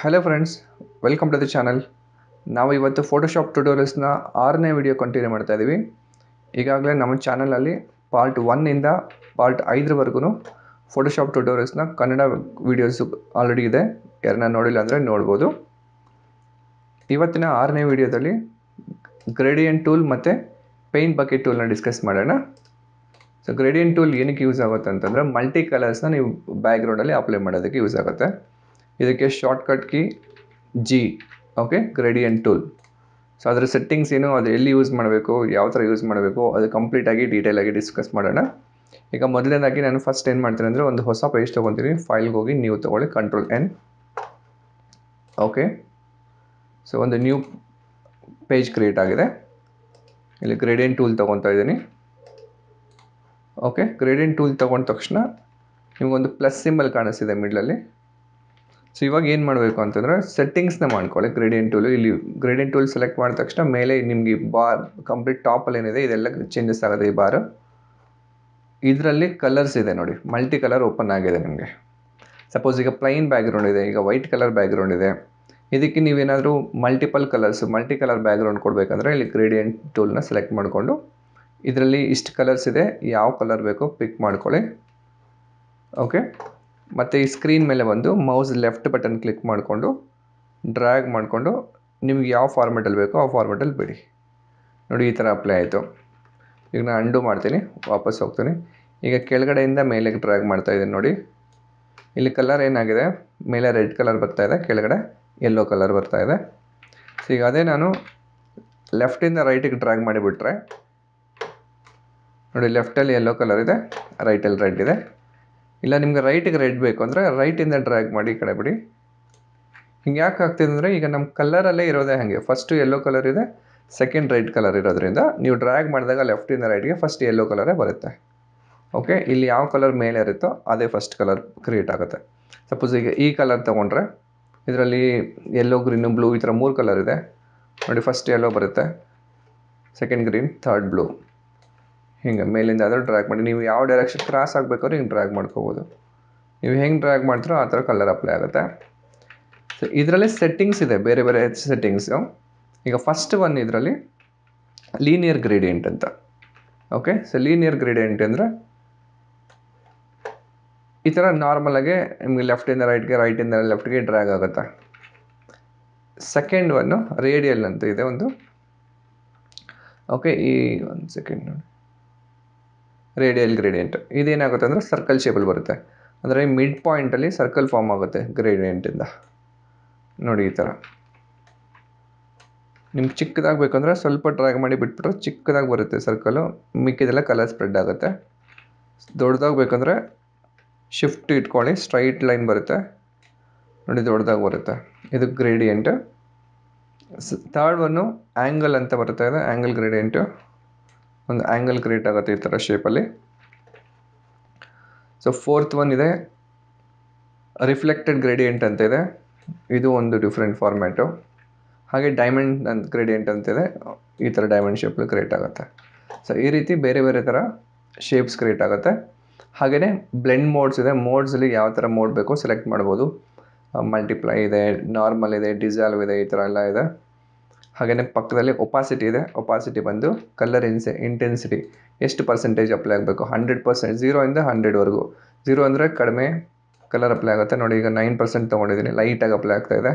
Hello friends, welcome to the channel. ನಾವು ಇವತ್ತು Photoshop ಟ್ಯುಟೋರಿಯಲ್ಸ್ನ 6ನೇ ವಿಡಿಯೋ ಕಂಟಿನ್ಯೂ ಮಾಡ್ತಾ ಇದ್ದೀವಿ. ಈಗಾಗಲೇ ನಮ್ಮ ಚಾನಲಲ್ಲಿ ಪಾರ್ಟ್ 1 ಇಂದ ಪಾರ್ಟ್ 5ರವರೆಗೂ ಫೋಟೋಶಾಪ್ ಟ್ಯುಟೋರಿಯಲ್ಸ್ನ ಕನ್ನಡ ವಿಡಿಯೋಸ್ ಆಲ್ರೆಡಿ ಇದೆ. ಯಾರನ್ನ ನೋಡಿಲ್ಲ ಅಂದರೆ ನೋಡ್ಬೋದು. ಇವತ್ತಿನ 6ನೇ ವಿಡಿಯೋದಲ್ಲಿ ಗ್ರೇಡಿಯಂಟ್ ಟೂಲ್ ಮತ್ತು ಪೇಂಟ್ ಬಕೆಟ್ ಟೂಲ್ನ ಡಿಸ್ಕಸ್ ಮಾಡೋಣ. ಸೊ ಗ್ರೇಡಿಯಂಟ್ ಟೂಲ್ ಏನಕ್ಕೆ ಯೂಸ್ ಆಗುತ್ತೆ ಅಂತಂದರೆ ಮಲ್ಟಿ ಕಲರ್ಸ್ನ ನೀವು ಬ್ಯಾಕ್ಗ್ರೌಂಡಲ್ಲಿ ಅಪ್ಲೈ ಮಾಡೋದಕ್ಕೆ ಯೂಸ್ ಆಗುತ್ತೆ. ಇದಕ್ಕೆ shortcut key G, okay, gradient tool. So ಅದರ ಸೆಟ್ಟಿಂಗ್ಸ್ ಏನು, ಅದು ಎಲ್ಲಿ ಯೂಸ್ ಮಾಡಬೇಕು, ಯಾವ ಥರ ಯೂಸ್ ಮಾಡಬೇಕು, ಅದು ಕಂಪ್ಲೀಟಾಗಿ ಡೀಟೇಲಾಗಿ ಡಿಸ್ಕಸ್ ಮಾಡೋಣ. ಈಗ ಮೊದಲನೇದಾಗಿ ನಾನು ಫಸ್ಟ್ ಏನು ಮಾಡ್ತೀನಿ ಅಂದರೆ ಒಂದು ಹೊಸ ಪೇಜ್ ತೊಗೊತೀನಿ. ಫೈಲ್ಗೆ ಹೋಗಿ ನ್ಯೂ ತೊಗೊಳ್ಳಿ, Ctrl+N. ಓಕೆ, ಸೊ ಒಂದು ನ್ಯೂ ಪೇಜ್ ಕ್ರಿಯೇಟ್ ಆಗಿದೆ. ಇಲ್ಲಿ ಗ್ರೇಡಿಯಂಟ್ ಟೂಲ್ ತೊಗೊತಾ ಇದ್ದೀನಿ. ಓಕೆ, ಗ್ರೇಡಿಯಂಟ್ ಟೂಲ್ ತೊಗೊಂಡ ತಕ್ಷಣ ನಿಮಗೊಂದು ಪ್ಲಸ್ ಸಿಂಬಲ್ ಕಾಣಿಸ್ತಿದೆ ಮಿಡ್ಲಲ್ಲಿ. ಸೊ ಇವಾಗ ಏನು ಮಾಡಬೇಕು ಅಂತಂದರೆ ಸೆಟ್ಟಿಂಗ್ಸ್ನ ಮಾಡ್ಕೊಳ್ಳಿ. ಗ್ರೇಡಿಯಂಟ್ ಟೂಲು ಇಲ್ಲಿ ಗ್ರೇಡಿಯಂಟ್ ಟೂಲ್ ಸೆಲೆಕ್ಟ್ ಮಾಡಿದ ತಕ್ಷಣ ಮೇಲೆ ನಿಮಗೆ ಬಾರ್ ಕಂಪ್ಲೀಟ್ ಟಾಪಲ್ಲಿ ಏನಿದೆ ಇದೆಲ್ಲ ಚೇಂಜಸ್ ಆಗುತ್ತೆ. ಈ ಬಾರ್ ಇದರಲ್ಲಿ ಕಲರ್ಸ್ ಇದೆ ನೋಡಿ, ಮಲ್ಟಿ ಕಲರ್ ಓಪನ್ ಆಗಿದೆ ನಿಮಗೆ. ಸಪೋಸ್ ಈಗ ಪ್ಲೈನ್ ಬ್ಯಾಕ್ಗ್ರೌಂಡ್ ಇದೆ, ಈಗ ವೈಟ್ ಕಲರ್ ಬ್ಯಾಕ್ಗ್ರೌಂಡ್ ಇದೆ. ಇದಕ್ಕೆ ನೀವೇನಾದರೂ ಮಲ್ಟಿ ಕಲರ್ ಬ್ಯಾಕ್ಗ್ರೌಂಡ್ ಕೊಡಬೇಕಂದ್ರೆ ಇಲ್ಲಿ ಗ್ರೇಡಿಯಂಟ್ ಟೂಲ್ನ ಸೆಲೆಕ್ಟ್ ಮಾಡಿಕೊಂಡು ಇದರಲ್ಲಿ ಇಷ್ಟು ಕಲರ್ಸ್ ಇದೆ, ಯಾವ ಕಲರ್ ಬೇಕೋ ಪಿಕ್ ಮಾಡ್ಕೊಳ್ಳಿ. ಓಕೆ, ಮತ್ತು ಈ ಸ್ಕ್ರೀನ್ ಮೇಲೆ ಬಂದು ಮೌಸ್ ಲೆಫ್ಟ್ ಬಟನ್ ಕ್ಲಿಕ್ ಮಾಡಿಕೊಂಡು ಡ್ರ್ಯಾಗ್ ಮಾಡಿಕೊಂಡು ನಿಮ್ಗೆ ಯಾವ ಫಾರ್ಮೆಟಲ್ಲಿ ಬೇಕೋ ಆ ಫಾರ್ಮೆಟಲ್ಲಿ ಬಿಡಿ. ನೋಡಿ ಈ ಥರ ಅಪ್ಲೈ ಆಯಿತು. ಈಗ ನಾನು ಅಂಡು ಮಾಡ್ತೀನಿ, ವಾಪಸ್ ಹೋಗ್ತೀನಿ. ಈಗ ಕೆಳಗಡೆಯಿಂದ ಮೇಲೆ ಡ್ರ್ಯಾಗ್ ಮಾಡ್ತಾಯಿದ್ದೀನಿ ನೋಡಿ. ಇಲ್ಲಿ ಕಲರ್ ಏನಾಗಿದೆ, ಮೇಲೆ ರೆಡ್ ಕಲರ್ ಬರ್ತಾಯಿದೆ, ಕೆಳಗಡೆ ಯೆಲ್ಲೋ ಕಲರ್ ಬರ್ತಾಯಿದೆ. ಸೊ ಈಗ ಅದೇ ನಾನು ಲೆಫ್ಟಿಂದ ರೈಟಿಗೆ ಡ್ರ್ಯಾಗ್ ಮಾಡಿಬಿಟ್ರೆ ನೋಡಿ, ಲೆಫ್ಟಲ್ಲಿ ಯೆಲ್ಲೋ ಕಲರ್ ಇದೆ, ರೈಟಲ್ಲಿ ರೆಡ್ ಇದೆ. ಇಲ್ಲ ನಿಮಗೆ ರೈಟಿಗೆ ರೆಡ್ ಬೇಕು ಅಂದರೆ ರೈಟಿಂದ ಡ್ರ್ಯಾಗ್ ಮಾಡಿ ಈ ಕಡೆ ಬಿಡಿ. ಹಿಂಗೆ ಯಾಕೆ ಆಗ್ತಿದೆ ಅಂದರೆ ಈಗ ನಮ್ಮ ಕಲರಲ್ಲೇ ಇರೋದೇ ಹಾಗೆ, ಫಸ್ಟು ಯೆಲ್ಲೋ ಕಲರ್ ಇದೆ, ಸೆಕೆಂಡ್ ರೆಡ್ ಕಲರ್ ಇರೋದ್ರಿಂದ ನೀವು ಡ್ರ್ಯಾಗ್ ಮಾಡಿದಾಗ ಲೆಫ್ಟಿಂದ ರೈಟ್ಗೆ ಫಸ್ಟ್ ಯೆಲ್ಲೋ ಕಲರೇ ಬರುತ್ತೆ. ಓಕೆ, ಇಲ್ಲಿ ಯಾವ ಕಲರ್ ಮೇಲೆ ಇರುತ್ತೋ ಅದೇ ಫಸ್ಟ್ ಕಲರ್ ಕ್ರಿಯೇಟ್ ಆಗುತ್ತೆ. ಸಪೋಸ್ ಈಗ ಈ ಕಲರ್ ತೊಗೊಂಡ್ರೆ ಇದರಲ್ಲಿ ಯೆಲ್ಲೋ, ಗ್ರೀನು, ಬ್ಲೂ ಈ ಥರ 3 ಕಲರ್ ಇದೆ ನೋಡಿ. ಫಸ್ಟ್ ಯೆಲ್ಲೋ ಬರುತ್ತೆ, ಸೆಕೆಂಡ್ ಗ್ರೀನ್, ಥರ್ಡ್ ಬ್ಲೂ. ಹಿಂಗೆ ಮೇಲಿಂದ ಆದರೂ ಡ್ರ್ಯಾಗ್ ಮಾಡಿ. ನೀವು ಯಾವ ಡೈರೆಕ್ಷನ್ ಕ್ರಾಸ್ ಆಗಬೇಕಾದ್ರೂ ಹಿಂಗೆ ಡ್ರ್ಯಾಗ್ ಮಾಡ್ಕೋಬೋದು. ನೀವು ಹೆಂಗೆ ಡ್ರ್ಯಾಗ್ ಮಾಡ್ತೀರೋ ಆ ಥರ ಕಲರ್ ಅಪ್ಲೈ ಆಗುತ್ತೆ. ಸೊ ಇದರಲ್ಲಿ ಸೆಟ್ಟಿಂಗ್ಸ್ ಇದೆ, ಬೇರೆ ಬೇರೆ ಸೆಟ್ಟಿಂಗ್ಸು. ಈಗ ಫಸ್ಟ್ ಒನ್ ಇದರಲ್ಲಿ ಲೀನಿಯರ್ ಗ್ರೇಡಿಯಂಟ್ ಅಂತ. ಓಕೆ, ಸೊ ಲೀನಿಯರ್ ಗ್ರೇಡಿಯಂಟ್ ಅಂದರೆ ಈ ಥರ ನಾರ್ಮಲಾಗೆ ನಿಮಗೆ ಲೆಫ್ಟಿಂದ ರೈಟ್ಗೆ, ರೈಟಿಂದ ಲೆಫ್ಟ್ಗೆ ಡ್ರ್ಯಾಗ್ ಆಗುತ್ತೆ. ಸೆಕೆಂಡ್ ಒನ್ನು ರೇಡಿಯಲ್ ಅಂತ ಇದೆ ಒಂದು. ಓಕೆ, ಈ ಒಂದು ಸೆಕೆಂಡ್ ನೋಡಿ, ರೇಡಿಯಲ್ ಗ್ರೇಡಿಯಂಟ್ ಇದೇನಾಗುತ್ತೆ ಅಂದರೆ ಸರ್ಕಲ್ ಶೇಪಲ್ಲಿ ಬರುತ್ತೆ. ಅಂದರೆ ಮಿಡ್ ಪಾಯಿಂಟಲ್ಲಿ ಸರ್ಕಲ್ ಫಾರ್ಮ್ ಆಗುತ್ತೆ ಗ್ರೇಡಿಯಂಟಿಂದ ನೋಡಿ. ಈ ಥರ ನಿಮ್ಗೆ ಚಿಕ್ಕದಾಗಿ ಬೇಕಂದರೆ ಸ್ವಲ್ಪ ಡ್ರ್ಯಾಗ್ ಮಾಡಿ ಬಿಟ್ಬಿಟ್ರೆ ಚಿಕ್ಕದಾಗಿ ಬರುತ್ತೆ ಸರ್ಕಲು, ಮಿಕ್ಕಿದೆಲ್ಲ ಕಲರ್ ಸ್ಪ್ರೆಡ್ ಆಗುತ್ತೆ. ದೊಡ್ಡದಾಗಿ ಬೇಕಂದರೆ ಶಿಫ್ಟ್ ಇಟ್ಕೊಳ್ಳಿ, ಸ್ಟ್ರೈಟ್ ಲೈನ್ ಬರುತ್ತೆ ನೋಡಿ, ದೊಡ್ಡದಾಗಿ ಬರುತ್ತೆ. ಇದು ಗ್ರೇಡಿಯಂಟ್. ಥರ್ಡ್ ಒನ್ನು ಆ್ಯಂಗಲ್ ಅಂತ ಬರ್ತಾ ಇದೆ, ಆ್ಯಂಗಲ್ ಗ್ರೇಡಿಯಂಟು. ಒಂದು ಆ್ಯಂಗಲ್ ಕ್ರಿಯೇಟ್ ಆಗುತ್ತೆ ಈ ಥರ ಶೇಪಲ್ಲಿ. ಸೊ ಫೋರ್ತ್ ಒನ್ ಇದೆ ರಿಫ್ಲೆಕ್ಟೆಡ್ ಗ್ರೇಡಿಯಂಟ್ ಅಂತ ಇದೆ, ಇದು ಒಂದು ಡಿಫ್ರೆಂಟ್ ಫಾರ್ಮ್ಯಾಟು. ಹಾಗೆ ಡೈಮಂಡ್ ಅಂತ ಗ್ರೇಡಿಯಂಟ್ ಅಂತಿದೆ, ಈ ಥರ ಡೈಮಂಡ್ ಶೇಪಲ್ಲಿ ಕ್ರಿಯೇಟ್ ಆಗುತ್ತೆ. ಸೊ ಈ ರೀತಿ ಬೇರೆ ಬೇರೆ ಥರ ಶೇಪ್ಸ್ ಕ್ರಿಯೇಟ್ ಆಗುತ್ತೆ. ಹಾಗೆಯೇ ಬ್ಲೆಂಡ್ ಮೋಡ್ಸ್ ಇದೆ. ಮೋಡ್ಸಲ್ಲಿ ಯಾವ ಥರ ಮೋಡ್ ಬೇಕೋ ಸೆಲೆಕ್ಟ್ ಮಾಡ್ಬೋದು. ಮಲ್ಟಿಪ್ಲೈ ಇದೆ, ನಾರ್ಮಲ್ ಇದೆ, ಡಿಸಾಲ್ವ್ ಇದೆ, ಈ ಥರ ಎಲ್ಲ ಇದೆ. ಹಾಗೆಯೇ ಪಕ್ಕದಲ್ಲಿ ಒಪಾಸಿಟಿ ಇದೆ. ಒಪಾಸಿಟಿ ಬಂದು ಕಲರ್ ಇಂಟೆನ್ಸಿಟಿ ಎಷ್ಟು ಪರ್ಸೆಂಟೇಜ್ ಅಪ್ಲೈ ಆಗಬೇಕು, 100%, 0ಇಂದ 100ವರೆಗೂ. 0 ಅಂದರೆ ಕಡಿಮೆ ಕಲರ್ ಅಪ್ಲೈ ಆಗುತ್ತೆ ನೋಡಿ. ಈಗ 9% ತೊಗೊಂಡಿದ್ದೀನಿ, ಲೈಟಾಗಿ ಅಪ್ಲೈ ಆಗ್ತಾಯಿದೆ.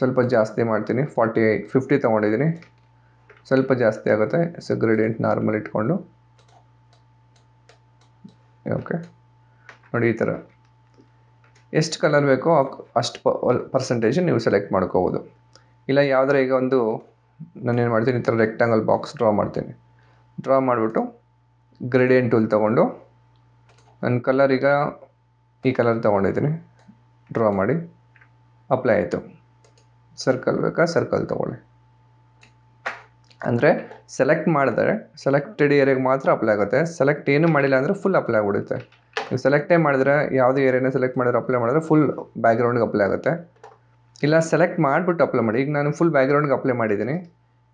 ಸ್ವಲ್ಪ ಜಾಸ್ತಿ ಮಾಡ್ತೀನಿ, 50 ತೊಗೊಂಡಿದ್ದೀನಿ, ಸ್ವಲ್ಪ ಜಾಸ್ತಿ ಆಗುತ್ತೆ. ಸೊ ಗ್ರೇಡಿಯಂಟ್ ನಾರ್ಮಲ್ ಇಟ್ಕೊಂಡು ಓಕೆ ನೋಡಿ, ಈ ಥರ ಎಷ್ಟು ಕಲರ್ ಬೇಕೋ ಅಷ್ಟು ಪರ್ಸೆಂಟೇಜ್ ನೀವು ಸೆಲೆಕ್ಟ್ ಮಾಡ್ಕೋಬೋದು. ಇಲ್ಲ ಯಾವುದರ ಈಗ ಒಂದು ನಾನೇನು ಮಾಡ್ತೀನಿ, ಈ ಥರ ರೆಕ್ಟಾಂಗಲ್ ಬಾಕ್ಸ್ ಡ್ರಾ ಮಾಡ್ತೀನಿ. ಡ್ರಾ ಮಾಡಿಬಿಟ್ಟು ಗ್ರೇಡಿಯಂಟ್ ಟೂಲ್ ತೊಗೊಂಡು ನನ್ನ ಕಲರ್ ಈಗ ಈ ಕಲರ್ ತೊಗೊಂಡಿದ್ದೀನಿ, ಡ್ರಾ ಮಾಡಿ ಅಪ್ಲೈ ಆಯಿತು. ಸರ್ಕಲ್ ಬೇಕಾ, ಸರ್ಕಲ್ ತೊಗೊಳ್ಳಿ. ಅಂದರೆ ಸೆಲೆಕ್ಟ್ ಮಾಡಿದ್ರೆ ಸೆಲೆಕ್ಟೆಡ್ ಏರಿಯಾಗೆ ಮಾತ್ರ ಅಪ್ಲೈ ಆಗುತ್ತೆ. ಸೆಲೆಕ್ಟ್ ಏನು ಮಾಡಿಲ್ಲ ಅಂದರೆ ಫುಲ್ ಅಪ್ಲೈ ಆಗಿಬಿಡುತ್ತೆ. ನೀವು ಸೆಲೆಕ್ಟೇ ಮಾಡಿದ್ರೆ, ಯಾವುದೇ ಏರಿಯಾನ ಸೆಲೆಕ್ಟ್ ಮಾಡಿದ್ರೆ ಅಪ್ಲೈ ಮಾಡಿದ್ರೆ ಫುಲ್ ಬ್ಯಾಕ್ಗ್ರೌಂಡ್ಗೆ ಅಪ್ಲೈ ಆಗುತ್ತೆ. ಇಲ್ಲ ಸೆಲೆಕ್ಟ್ ಮಾಡಿಬಿಟ್ಟು ಅಪ್ಲೈ ಮಾಡಿ. ಈಗ ನಾನು ಫುಲ್ ಬ್ಯಾಕ್ಗ್ರೌಂಡ್ಗೆ ಅಪ್ಲೈ ಮಾಡಿದ್ದೀನಿ.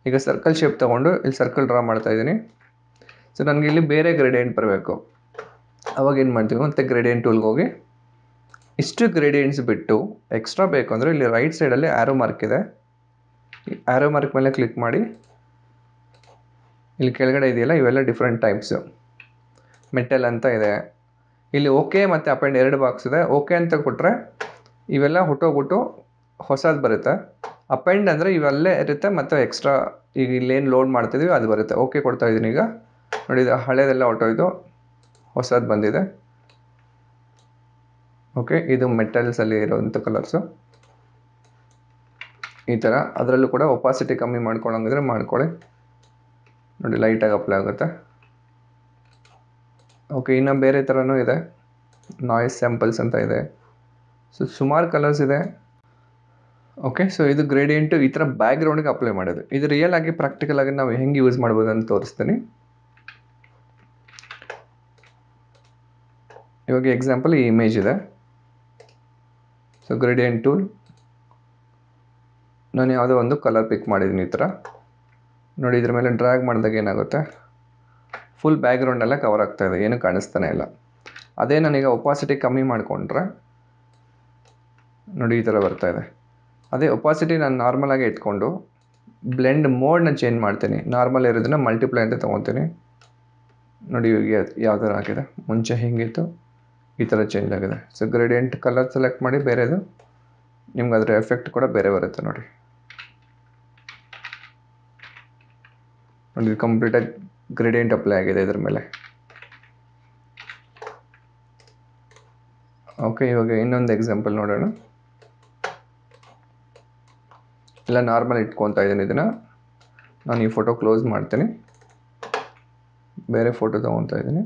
ಈಗ ಸರ್ಕಲ್ ಶೇಪ್ ತೊಗೊಂಡು ಇಲ್ಲಿ ಸರ್ಕಲ್ ಡ್ರಾ ಮಾಡ್ತಾಯಿದ್ದೀನಿ. ಸೊ ನನಗೆ ಇಲ್ಲಿ ಬೇರೆ ಗ್ರೇಡಿಯಂಟ್ ಬರಬೇಕು. ಅವಾಗ ಏನು ಮಾಡ್ತೀವಿ, ಮತ್ತು ಗ್ರೇಡಿಯಂಟ್ ಟೂಲ್ಗೆ ಹೋಗಿ ಇಷ್ಟು ಗ್ರೇಡಿಯಂಟ್ಸ್ ಬಿಟ್ಟು ಎಕ್ಸ್ಟ್ರಾ ಬೇಕು ಅಂದರೆ ಇಲ್ಲಿ ರೈಟ್ ಸೈಡಲ್ಲಿ ಆ್ಯರೋ ಮಾರ್ಕ್ ಇದೆ. ಈ ಆ್ಯರೋ ಮಾರ್ಕ್ ಮೇಲೆ ಕ್ಲಿಕ್ ಮಾಡಿ ಇಲ್ಲಿ ಕೆಳಗಡೆ ಇದೆಯಲ್ಲ ಇವೆಲ್ಲ ಡಿಫ್ರೆಂಟ್ ಟೈಪ್ಸು. ಮೆಟಲ್ ಅಂತ ಇದೆ. ಇಲ್ಲಿ ಓಕೆ ಮತ್ತು ಅಪೆಂಡ್ 2 ಬಾಕ್ಸ್ ಇದೆ. ಓಕೆ ಅಂತ ಕೊಟ್ಟರೆ ಇವೆಲ್ಲ ಹುಟ್ಟೋಗ್ಬಿಟ್ಟು ಹೊಸದು ಬರುತ್ತೆ. ಅಪೆಂಡ್ ಅಂದರೆ ಇವೆಲ್ಲೇ ಇರುತ್ತೆ ಮತ್ತು ಎಕ್ಸ್ಟ್ರಾ ಈಗ ಇಲ್ಲೇನು ಲೋಡ್ ಮಾಡ್ತಿದ್ದೀವಿ ಅದು ಬರುತ್ತೆ. ಓಕೆ ಕೊಡ್ತಾ ಇದ್ದೀನಿ. ಈಗ ನೋಡಿ ಇದು ಹಳೇದೆಲ್ಲ ಹೊಟ್ಟೋಯ್ತು, ಹೊಸದು ಬಂದಿದೆ. ಓಕೆ, ಇದು ಮೆಟಲ್ಸಲ್ಲಿ ಇರೋವಂಥ ಕಲರ್ಸು ಈ ಥರ. ಅದರಲ್ಲೂ ಕೂಡ ಒಪಾಸಿಟಿ ಕಮ್ಮಿ ಮಾಡ್ಕೊಳ್ಳೋಂಗಿದ್ರೆ ಮಾಡ್ಕೊಳ್ಳಿ. ನೋಡಿ ಲೈಟಾಗಿ ಅಪ್ಲೈ ಆಗುತ್ತೆ. ಓಕೆ, ಇನ್ನು ಬೇರೆ ಥರನೂ ಇದೆ. ನಾಯ್ಸ್ ಸ್ಯಾಂಪಲ್ಸ್ ಅಂತ ಇದೆ. ಸೊ ಸುಮಾರು ಕಲರ್ಸ್ ಇದೆ. ಓಕೆ, ಸೊ ಇದು ಗ್ರೇಡಿಯಂಟು ಈ ಥರ ಬ್ಯಾಕ್ಗ್ರೌಂಡ್ಗೆ ಅಪ್ಲೈ ಮಾಡೋದು. ಇದು ರಿಯಲ್ ಆಗಿ ಪ್ರಾಕ್ಟಿಕಲ್ ಆಗಿ ನಾವು ಹೆಂಗೆ ಯೂಸ್ ಮಾಡ್ಬೋದು ಅಂತ ತೋರಿಸ್ತೀನಿ. ಇವಾಗ ಎಕ್ಸಾಂಪಲ್ ಈ ಇಮೇಜ್ ಇದೆ. ಸೊ ಗ್ರೇಡಿಯಂಟ್ ಟೂಲ್ ನಾನು ಯಾವುದೋ ಒಂದು ಕಲರ್ ಪಿಕ್ ಮಾಡಿದ್ದೀನಿ ಈ ಥರ. ನೋಡಿ ಇದ್ರ ಮೇಲೆ ಡ್ರ್ಯಾಗ್ ಮಾಡಿದಾಗ ಏನಾಗುತ್ತೆ, ಫುಲ್ ಬ್ಯಾಕ್ಗ್ರೌಂಡ್ ಎಲ್ಲ ಕವರ್ ಆಗ್ತಾಯಿದೆ, ಏನೂ ಕಾಣಿಸ್ತಾನೆ ಇಲ್ಲ. ಅದೇ ನಾನೀಗ ಒಪಾಸಿಟಿ ಕಮ್ಮಿ ಮಾಡಿಕೊಂಡ್ರೆ ನೋಡಿ ಈ ಥರ ಬರ್ತಾಯಿದೆ. ಅದೇ ಒಪಾಸಿಟಿ ನಾನು ನಾರ್ಮಲಾಗಿ ಇಟ್ಕೊಂಡು ಬ್ಲೆಂಡ್ ಮೋಡ್ನ ಚೇಂಜ್ ಮಾಡ್ತೀನಿ. ನಾರ್ಮಲ್ ಇರೋದನ್ನ ಮಲ್ಟಿಪ್ಲೈ ಅಂತ ತೊಗೊತೀನಿ. ನೋಡಿ ಯಾವ ಥರ ಆಗಿದೆ. ಮುಂಚೆ ಹೇಗಿತ್ತು ಈ ಥರ ಚೇಂಜ್ ಆಗಿದೆ. ಸೊ ಗ್ರೇಡಿಯಂಟ್ ಕಲರ್ ಸೆಲೆಕ್ಟ್ ಮಾಡಿ ಬೇರೆದು, ನಿಮ್ಗೆ ಅದರ ಎಫೆಕ್ಟ್ ಕೂಡ ಬೇರೆ ಬರುತ್ತೆ. ನೋಡಿ ನೋಡಿ ಕಂಪ್ಲೀಟಾಗಿ ಗ್ರೇಡಿಯಂಟ್ ಅಪ್ಲೈ ಆಗಿದೆ ಇದ್ರ ಮೇಲೆ. ಓಕೆ, ಇವಾಗ ಇನ್ನೊಂದು ಎಕ್ಸಾಂಪಲ್ ನೋಡೋಣ. ಎಲ್ಲ ನಾರ್ಮಲ್ ಇಟ್ಕೊತಾ ಇದ್ದೀನಿ. ಇದನ್ನು ನಾನು ಈ ಫೋಟೋ ಕ್ಲೋಸ್ ಮಾಡ್ತೀನಿ, ಬೇರೆ ಫೋಟೋ ತೊಗೊತಾ ಇದ್ದೀನಿ.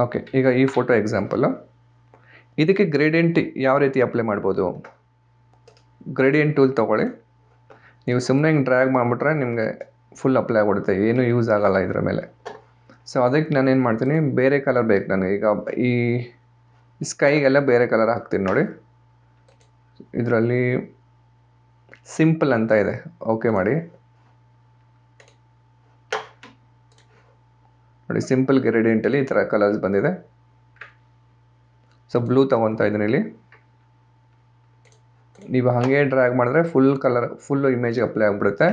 ಓಕೆ, ಈಗ ಈ ಫೋಟೋ ಎಕ್ಸಾಂಪಲ್ಲು. ಇದಕ್ಕೆ ಗ್ರೇಡಿಯಂಟ್ ಯಾವ ರೀತಿ ಅಪ್ಲೈ ಮಾಡ್ಬೋದು? ಗ್ರೇಡಿಯಂಟ್ ಟೂಲ್ ತೊಗೊಳ್ಳಿ. ನೀವು ಸುಮ್ಮನೆ ಹಿಂಗೆ ಡ್ರ್ಯಾಗ್ ಮಾಡಿಬಿಟ್ರೆ ನಿಮಗೆ ಫುಲ್ ಅಪ್ಲೈ ಆಗ್ಬಿಡುತ್ತೆ, ಏನೂ ಯೂಸ್ ಆಗೋಲ್ಲ ಇದರ ಮೇಲೆ. ಸೊ ಅದಕ್ಕೆ ನಾನೇನು ಮಾಡ್ತೀನಿ, ಬೇರೆ ಕಲರ್ ಬೇಕು ನನಗೆ. ಈಗ ಈ ಸ್ಕೈಗೆಲ್ಲ ಬೇರೆ ಕಲರ್ ಹಾಕ್ತೀನಿ. ನೋಡಿ ಇದರಲ್ಲಿ ಸಿಂಪಲ್ ಅಂತ ಇದೆ, ಓಕೆ ಮಾಡಿ. ನೋಡಿ ಸಿಂಪಲ್ ಗ್ರೇಡಿಯಂಟಲ್ಲಿ ಈ ಥರ ಕಲರ್ಸ್ ಬಂದಿದೆ. ಸೊ ಬ್ಲೂ ತೊಗೊತಾ ಇದ್ದೀನಿ ಇಲ್ಲಿ. ನೀವು ಹಾಗೆ ಡ್ರ್ಯಾಗ್ ಮಾಡಿದ್ರೆ ಫುಲ್ಲು ಇಮೇಜ್ಗೆ ಅಪ್ಲೈ ಆಗಿಬಿಡುತ್ತೆ.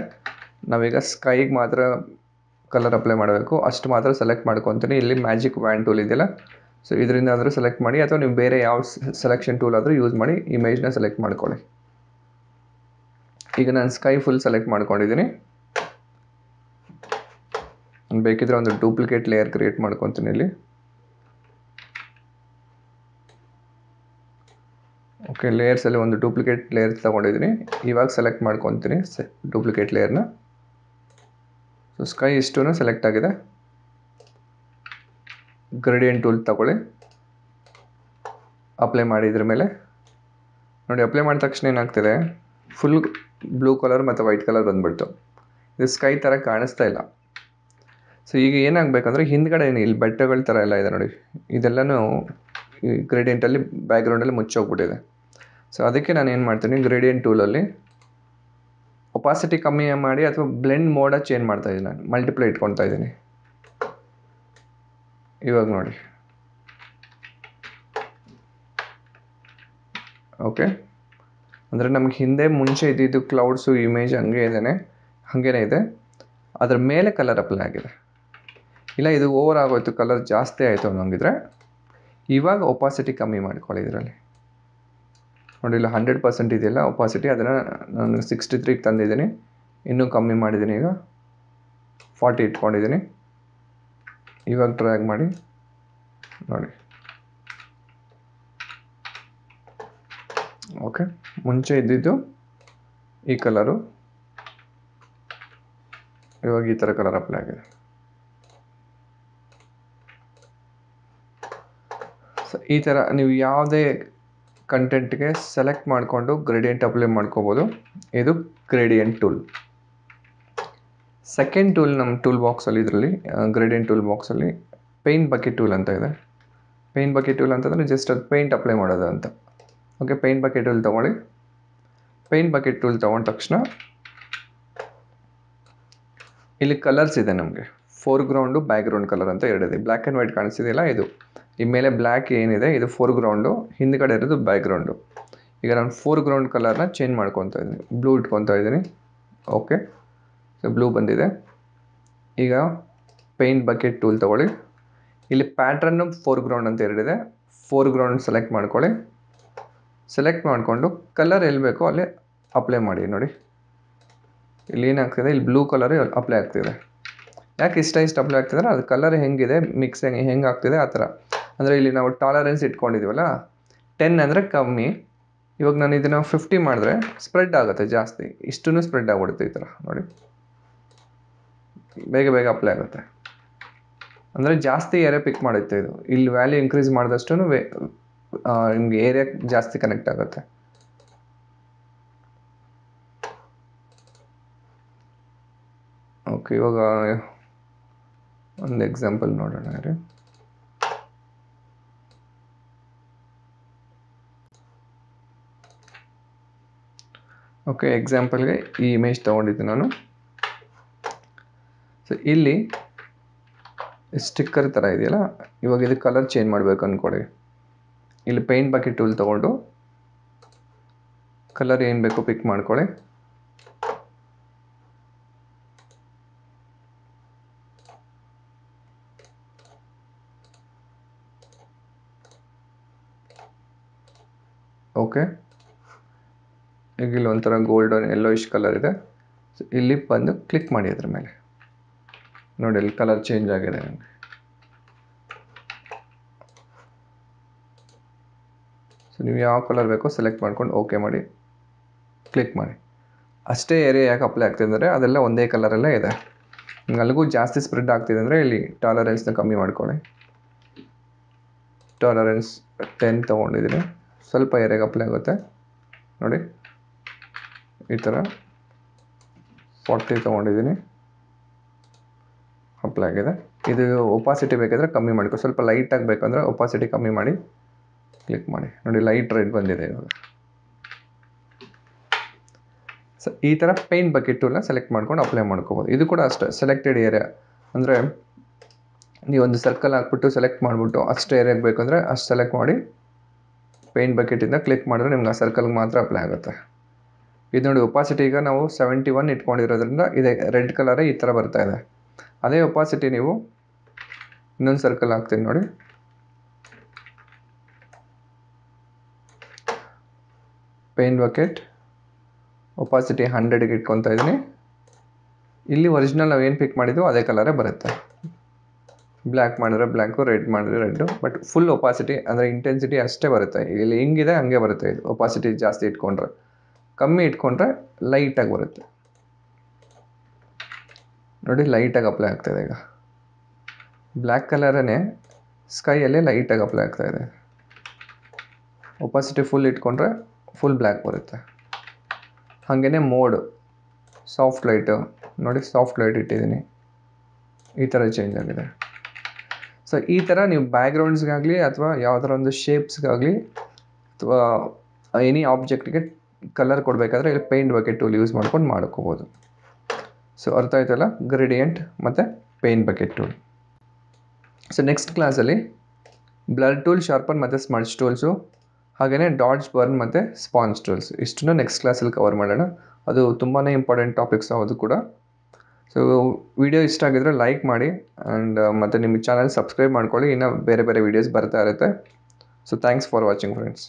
ನಾವೀಗ ಸ್ಕೈಗೆ ಮಾತ್ರ ಕಲರ್ ಅಪ್ಲೈ ಮಾಡಬೇಕು, ಅಷ್ಟು ಮಾತ್ರ ಸೆಲೆಕ್ಟ್ ಮಾಡ್ಕೊತೀನಿ. ಇಲ್ಲಿ ಮ್ಯಾಜಿಕ್ ವ್ಯಾಂಡ್ ಟೂಲ್ ಇದೆಯಲ್ಲ, ಸೊ ಇದರಿಂದ ಆದರೂ ಸೆಲೆಕ್ಟ್ ಮಾಡಿ, ಅಥವಾ ನೀವು ಬೇರೆ ಯಾವ ಸೆಲೆಕ್ಷನ್ ಟೂಲ್ ಆದರೂ ಯೂಸ್ ಮಾಡಿ ಇಮೇಜ್ನ ಸೆಲೆಕ್ಟ್ ಮಾಡ್ಕೊಳ್ಳಿ. ಈಗ ನಾನು ಸ್ಕೈ ಫುಲ್ ಸೆಲೆಕ್ಟ್ ಮಾಡ್ಕೊಂಡಿದ್ದೀನಿ. ಬೇಕಿದ್ರೆ ಒಂದು ಡೂಪ್ಲಿಕೇಟ್ ಲೇಯರ್ ಕ್ರಿಯೇಟ್ ಮಾಡ್ಕೊತೀನಿ ಇಲ್ಲಿ. ಓಕೆ, ಲೇಯರ್ಸಲ್ಲಿ ಒಂದು ಡೂಪ್ಲಿಕೇಟ್ ಲೇಯರ್ ತೊಗೊಂಡಿದ್ದೀನಿ. ಇವಾಗ ಸೆಲೆಕ್ಟ್ ಮಾಡ್ಕೊತೀನಿ ಡೂಪ್ಲಿಕೇಟ್ ಲೇಯರ್ನ. ಸೊ ಸ್ಕೈ ಇಷ್ಟೂ ಸೆಲೆಕ್ಟ್ ಆಗಿದೆ. ಗ್ರೇಡಿಯಂಟ್ ಟೂಲ್ ತಗೊಳ್ಳಿ, ಅಪ್ಲೈ ಮಾಡಿ ಇದ್ರ ಮೇಲೆ. ನೋಡಿ ಅಪ್ಲೈ ಮಾಡಿದ ತಕ್ಷಣ ಏನಾಗ್ತಿದೆ, ಫುಲ್ ಬ್ಲೂ ಕಲರ್ ಮತ್ತು ವೈಟ್ ಕಲರ್ ಬಂದುಬಿಡ್ತು. ಇದು ಸ್ಕೈ ಥರ ಕಾಣಿಸ್ತಾ ಇಲ್ಲ. ಸೊ ಈಗ ಏನಾಗಬೇಕಂದ್ರೆ ಹಿಂದ್ಗಡೆ ಇಲ್ಲಿ ಬೆಟ್ಟಗಳ ಥರ ಎಲ್ಲ ಇದೆ ನೋಡಿ, ಇದೆಲ್ಲನೂ ಈ ಗ್ರೇಡಿಯಂಟಲ್ಲಿ ಬ್ಯಾಕ್ಗ್ರೌಂಡಲ್ಲಿ ಮುಚ್ಚೋಗ್ಬಿಟ್ಟಿದೆ. ಸೊ ಅದಕ್ಕೆ ನಾನು ಏನು ಮಾಡ್ತೀನಿ, ಗ್ರೇಡಿಯಂಟ್ ಟೂಲಲ್ಲಿ ಒಪಾಸಿಟಿ ಕಮ್ಮಿ ಮಾಡಿ ಅಥವಾ ಬ್ಲೆಂಡ್ ಮೋಡ ಚೇಂಜ್ ಮಾಡ್ತಾ ಇದ್ದೀನಿ. ನಾನು ಮಲ್ಟಿಪ್ಲೈ ಇಟ್ಕೊತಾ ಇದ್ದೀನಿ. ಇವಾಗ ನೋಡಿ, ಓಕೆ, ಅಂದರೆ ನಮ್ಗೆ ಹಿಂದೆ ಮುಂಚೆ ಇದ್ದಿದ್ದು ಕ್ಲೌಡ್ಸು ಇಮೇಜ್ ಹಾಗೇ ಇದೆ. ಅದ್ರ ಮೇಲೆ ಕಲರ್ ಅಪ್ಲೈ ಆಗಿದೆ. ಇಲ್ಲ ಇದು ಓವರ್ ಆಗೋಯ್ತು, ಕಲರ್ ಜಾಸ್ತಿ ಆಯಿತು ಅನ್ನೋಂಗಿದ್ರೆ ಇವಾಗ ಒಪಾಸಿಟಿ ಕಮ್ಮಿ ಮಾಡ್ಕೊಳ್ಳಿ. ಇದರಲ್ಲಿ ನೋಡಿ ಇಲ್ಲ 100% ಇದೆಯಲ್ಲ ಒಪಾಸಿಟಿ, ಅದನ್ನು ನಾನು 63ಗೆ ತಂದಿದ್ದೀನಿ. ಇನ್ನೂ ಕಮ್ಮಿ ಮಾಡಿದ್ದೀನಿ. ಈಗ 40 ಇಟ್ಕೊಂಡಿದ್ದೀನಿ. ಇವಾಗ ಡ್ರ್ಯಾಗ್ ಮಾಡಿ ನೋಡಿ. ಓಕೆ, ಮುಂಚೆ ಇದ್ದಿದ್ದು ಈ ಕಲರು, ಇವಾಗ ಈ ಥರ ಕಲರ್ ಅಪ್ಲೈ ಆಗಿದೆ. ಸೊ ಈ ಥರ ನೀವು ಯಾವುದೇ ಕಂಟೆಂಟ್ಗೆ ಸೆಲೆಕ್ಟ್ ಮಾಡಿಕೊಂಡು ಗ್ರೇಡಿಯಂಟ್ ಅಪ್ಲೈ ಮಾಡ್ಕೋಬೋದು. ಇದು ಗ್ರೇಡಿಯಂಟ್ ಟೂಲ್. ಸೆಕೆಂಡ್ ಟೂಲ್ ನಮ್ಮ ಟೂಲ್ ಬಾಕ್ಸಲ್ಲಿ, ಇದರಲ್ಲಿ ಗ್ರೇಡಿಯಂಟ್ ಟೂಲ್ ಬಾಕ್ಸಲ್ಲಿ ಪೇಂಟ್ ಬಕೆಟ್ ಟೂಲ್ ಅಂತ ಇದೆ. ಪೇಂಟ್ ಬಕೆಟ್ ಟೂಲ್ ಅಂತಂದರೆ ಜಸ್ಟ್ ಅದು ಪೇಂಟ್ ಅಪ್ಲೈ ಮಾಡೋದು ಅಂತ. ಓಕೆ, ಪೇಂಟ್ ಬಕೆಟ್ ಟೂಲ್ ತೊಗೊಳ್ಳಿ. ಪೇಂಟ್ ಬಕೆಟ್ ಟೂಲ್ ತೊಗೊಂಡ ತಕ್ಷಣ ಇಲ್ಲಿ ಕಲರ್ಸ್ ಇದೆ ನಮಗೆ. ಫೋರ್ಗ್ರೌಂಡು ಬ್ಯಾಕ್ಗ್ರೌಂಡ್ ಕಲರ್ ಅಂತ ಎರಡಿದೆ. ಬ್ಲ್ಯಾಕ್ ಆ್ಯಂಡ್ ವೈಟ್ ಕಾಣಿಸ್ತಿದೆಯಲ್ಲ, ಇದು ಈ ಮೇಲೆ ಬ್ಲ್ಯಾಕ್ ಏನಿದೆ ಇದು ಫೋರ್ಗ್ರೌಂಡು, ಹಿಂದ್ಗಡೆ ಇರೋದು ಬ್ಯಾಕ್ಗ್ರೌಂಡು. ಈಗ ನಾನು ಫೋರ್ಗ್ರೌಂಡ್ ಕಲರ್ನ ಚೇಂಜ್ ಮಾಡ್ಕೊತಾ ಇದ್ದೀನಿ, ಬ್ಲೂ ಇಟ್ಕೊತಾ ಇದ್ದೀನಿ. ಓಕೆ, ಸೊ ಬ್ಲೂ ಬಂದಿದೆ. ಈಗ ಪೇಂಟ್ ಬಕೆಟ್ ಟೂಲ್ ತೊಗೊಳ್ಳಿ. ಇಲ್ಲಿ ಪ್ಯಾಟ್ರನ್ನು ಫೋರ್ಗ್ರೌಂಡ್ ಅಂತ ಎರಡಿದೆ. ಫೋರ್ಗ್ರೌಂಡ್ ಸೆಲೆಕ್ಟ್ ಮಾಡ್ಕೊಳ್ಳಿ. ಸೆಲೆಕ್ಟ್ ಮಾಡಿಕೊಂಡು ಕಲರ್ ಎಲ್ಲಿ ಬೇಕೋ ಅಲ್ಲಿ ಅಪ್ಲೈ ಮಾಡಿ. ನೋಡಿ ಇಲ್ಲಿ ಏನಾಗ್ತಿದೆ, ಇಲ್ಲಿ ಬ್ಲೂ ಕಲರ್ ಅಪ್ಲೈ ಆಗ್ತಿದೆ. ಯಾಕೆ ಇಷ್ಟ ಅಪ್ಲೈ ಆಗ್ತಿದ್ರೆ ಅದು ಕಲರ್ ಹೆಂಗಿದೆ ಮಿಕ್ಸ್ ಹೆಂಗೆ ಆಗ್ತಿದೆ ಆ ಥರ. ಅಂದರೆ ಇಲ್ಲಿ ನಾವು ಟಾಲರೆನ್ಸ್ ಇಟ್ಕೊಂಡಿದ್ದೀವಲ್ಲ 10 ಅಂದರೆ ಕಮ್ಮಿ. ಇವಾಗ ನಾನು ಇದನ್ನು 50 ಮಾಡಿದ್ರೆ ಸ್ಪ್ರೆಡ್ ಆಗುತ್ತೆ ಜಾಸ್ತಿ, ಇಷ್ಟೂ ಸ್ಪ್ರೆಡ್ ಆಗಿಬಿಡುತ್ತೆ ಈ ಥರ. ನೋಡಿ ಬೇಗ ಅಪ್ಲೈ ಆಗುತ್ತೆ, ಅಂದರೆ ಜಾಸ್ತಿ ಏರಿಯಾ ಪಿಕ್ ಮಾಡುತ್ತೆ ಇದು. ಇಲ್ಲಿ ವ್ಯಾಲ್ಯೂ ಇನ್ಕ್ರೀಸ್ ಮಾಡಿದಷ್ಟು ನಿಮಗೆ ಏರಿಯಾ ಜಾಸ್ತಿ ಕನೆಕ್ಟ್ ಆಗುತ್ತೆ. ಓಕೆ, ಇವಾಗ ಒಂದು ಎಕ್ಸಾಂಪಲ್ ನೋಡೋಣ ರೀ. ಓಕೆ, ಎಕ್ಸಾಂಪಲ್ಗೆ ಈ ಇಮೇಜ್ ತೊಗೊಂಡಿದ್ದೆ ನಾನು. ಸೊ ಇಲ್ಲಿ ಸ್ಟಿಕ್ಕರ್ ಥರ ಇದೆಯಲ್ಲ, ಇವಾಗ ಇದು ಕಲರ್ ಚೇಂಜ್ ಮಾಡಬೇಕು ಅಂದ್ಕೊಳ್ಳಿ. ಇಲ್ಲಿ ಪೇಂಟ್ ಬಕೆಟ್ ಟೂಲ್ ತೊಗೊಂಡು ಕಲರ್ ಏನು ಬೇಕು ಪಿಕ್ ಮಾಡ್ಕೊಳ್ಳಿ. ಓಕೆ, ಈಗ ಇಲ್ಲಿ ಒಂಥರ ಗೋಲ್ಡನ್ ಯೆಲ್ಲೋಯಿಶ್ ಕಲರ್ ಇದೆ. ಸೊ ಇಲ್ಲಿ ಬಂದು ಕ್ಲಿಕ್ ಮಾಡಿ ಅದ್ರ ಮೇಲೆ. ನೋಡಿ ಇಲ್ಲಿ ಕಲರ್ ಚೇಂಜ್ ಆಗಿದೆ ನನಗೆ. ಸೊ ನೀವು ಯಾವ ಕಲರ್ ಬೇಕೋ ಸೆಲೆಕ್ಟ್ ಮಾಡ್ಕೊಂಡು ಓಕೆ ಮಾಡಿ, ಕ್ಲಿಕ್ ಮಾಡಿ. ಅಷ್ಟೇ ಏರಿಯಾ ಯಾಕೆ ಅಪ್ಲೈ ಆಗ್ತಿದೆ ಅಂದರೆ ಅದೆಲ್ಲ ಒಂದೇ ಕಲರಲ್ಲೇ ಇದೆ. ಅಲ್ಲಿಗೂ ಜಾಸ್ತಿ ಸ್ಪ್ರೆಡ್ ಆಗ್ತಿದೆ ಅಂದರೆ ಇಲ್ಲಿ ಟಾಲರೆನ್ಸ್ನ ಕಮ್ಮಿ ಮಾಡ್ಕೊಳ್ಳಿ. ಟಾಲರೆನ್ಸ್ 10 ತೊಗೊಂಡಿದ್ದೀನಿ, ಸ್ವಲ್ಪ ಏರಿಯಾಗೆ ಅಪ್ಲೈ ಆಗುತ್ತೆ. ನೋಡಿ ಈ ಥರ 40 ತೊಗೊಂಡಿದ್ದೀನಿ, ಅಪ್ಲೈ ಆಗಿದೆ. ಇದು ಒಪಾಸಿಟಿ ಬೇಕಾದರೆ ಕಮ್ಮಿ ಮಾಡ್ಕೊ, ಸ್ವಲ್ಪ ಲೈಟಾಗಿ ಬೇಕಂದರೆ ಒಪಾಸಿಟಿ ಕಮ್ಮಿ ಮಾಡಿ ಕ್ಲಿಕ್ ಮಾಡಿ. ನೋಡಿ ಲೈಟ್ ರೆಡ್ ಬಂದಿದೆ ಇವಾಗ. ಸೊ ಈ ಥರ ಪೇಂಟ್ ಬಕೆಟ್ ಟೂಲ್ನ ಸೆಲೆಕ್ಟ್ ಮಾಡ್ಕೊಂಡು ಅಪ್ಲೈ ಮಾಡ್ಕೋಬೋದು. ಇದು ಕೂಡ ಅಷ್ಟೇ, ಸೆಲೆಕ್ಟೆಡ್ ಏರಿಯಾ ಅಂದರೆ ನೀವೊಂದು ಸರ್ಕಲ್ ಹಾಕ್ಬಿಟ್ಟು ಸೆಲೆಕ್ಟ್ ಮಾಡಿಬಿಟ್ಟು ಅಷ್ಟು ಏರಿಯಾಗೆ ಬೇಕಂದರೆ ಅಷ್ಟು ಸೆಲೆಕ್ಟ್ ಮಾಡಿ ಪೇಂಟ್ ಬಕೆಟಿಂದ ಕ್ಲಿಕ್ ಮಾಡಿದ್ರೆ ನಿಮ್ಗೆ ಆ ಸರ್ಕಲ್ಗೆ ಮಾತ್ರ ಅಪ್ಲೈ ಆಗುತ್ತೆ. ಇದು ನೋಡಿ ಒಪಾಸಿಟಿ ಈಗ ನಾವು 71 ಇಟ್ಕೊಂಡಿರೋದ್ರಿಂದ ಇದೆ ರೆಡ್ ಕಲರೇ ಈ ಥರ ಬರ್ತಾ ಇದೆ. ಅದೇ ಒಪಾಸಿಟಿ ನೀವು ಇನ್ನೊಂದು ಸರ್ಕಲ್ ಹಾಕ್ತೀನಿ ನೋಡಿ, ಪೇಂಟ್ ಬಕೆಟ್ ಒಪಾಸಿಟಿ 100ಗೆ ಇಟ್ಕೊತಾ ಇದ್ದೀನಿ. ಇಲ್ಲಿ ಒರಿಜಿನಲ್ ನಾವು ಏನು ಪಿಕ್ ಮಾಡಿದ್ವೋ ಅದೇ ಕಲರೇ ಬರುತ್ತೆ. ಬ್ಲ್ಯಾಕ್ ಮಾಡಿದ್ರೆ ಬ್ಲ್ಯಾಕು, ರೆಡ್ ಮಾಡಿದ್ರೆ ರೆಡ್ಡು, ಬಟ್ ಫುಲ್ ಒಪಾಸಿಟಿ ಅಂದರೆ ಇಂಟೆನ್ಸಿಟಿ ಅಷ್ಟೇ ಬರುತ್ತೆ. ಇಲ್ಲಿ ಹೆಂಗಿದೆ ಹಂಗೆ ಬರುತ್ತೆ. ಇದು ಒಪಾಸಿಟಿ ಜಾಸ್ತಿ ಇಟ್ಕೊಂಡ್ರೆ, ಕಮ್ಮಿ ಇಟ್ಕೊಂಡ್ರೆ ಲೈಟಾಗಿ ಬರುತ್ತೆ. ನೋಡಿ ಲೈಟಾಗಿ ಅಪ್ಲೈ ಆಗ್ತಾಯಿದೆ. ಈಗ ಬ್ಲ್ಯಾಕ್ ಕಲರೇ ಸ್ಕೈಯಲ್ಲಿ ಲೈಟಾಗಿ ಅಪ್ಲೈ ಆಗ್ತಾಯಿದೆ. ಒಪಾಸಿಟಿ ಫುಲ್ ಇಟ್ಕೊಂಡ್ರೆ ಫುಲ್ ಬ್ಲ್ಯಾಕ್ ಬರುತ್ತೆ. ಹಾಗೆಯೇ ಮೋಡು ಸಾಫ್ಟ್ ಲೈಟು ನೋಡಿ, ಸಾಫ್ಟ್ ಲೈಟ್ ಇಟ್ಟಿದ್ದೀನಿ, ಈ ಥರ ಚೇಂಜ್ ಆಗಿದೆ. ಸೊ ಈ ಥರ ನೀವು ಬ್ಯಾಕ್ಗ್ರೌಂಡ್ಸ್ಗಾಗಲಿ ಅಥವಾ ಯಾವುದರ ಒಂದು ಶೇಪ್ಸ್ಗಾಗಲಿ ಅಥವಾ ಎನಿ ಆಬ್ಜೆಕ್ಟ್ಗೆ ಕಲರ್ ಕೊಡಬೇಕಾದ್ರೆ ಇಲ್ಲಿ ಪೇಂಟ್ ಬಕೆಟ್ ಟೂಲ್ ಯೂಸ್ ಮಾಡ್ಕೊಂಡು ಮಾಡ್ಕೋಬೋದು. ಸೊ ಅರ್ಥ ಆಯ್ತಲ್ಲ, ಗ್ರೇಡಿಯಂಟ್ ಮತ್ತು paint bucket tool. So next ಕ್ಲಾಸಲ್ಲಿ ಬ್ಲರ್ ಟೂಲ್, ಶಾರ್ಪನ್ ಮತ್ತು ಸ್ಮಡ್ಜ್ ಟೂಲ್ಸು, ಹಾಗೆಯೇ ಡಾಟ್ಸ್, ಬರ್ನ್ ಮತ್ತು ಸ್ಪಾಂಜ್ ಟೂಲ್ಸ್ ಇಷ್ಟನ್ನು ನೆಕ್ಸ್ಟ್ ಕ್ಲಾಸಲ್ಲಿ ಕವರ್ ಮಾಡೋಣ. ಅದು ತುಂಬಾ ಇಂಪಾರ್ಟೆಂಟ್ ಟಾಪಿಕ್ಸ್ ಅದು ಕೂಡ. ಸೊ ವಿಡಿಯೋ ಇಷ್ಟ ಆಗಿದ್ರೆ ಲೈಕ್ ಮಾಡಿ ಆ್ಯಂಡ್ ಮತ್ತು ನಿಮ್ಮ ಚಾನಲ್ ಸಬ್ಸ್ಕ್ರೈಬ್ ಮಾಡ್ಕೊಳ್ಳಿ. ಇನ್ನೂ ಬೇರೆ ವೀಡಿಯೋಸ್ ಬರ್ತಾ ಇರುತ್ತೆ. So thanks for watching friends.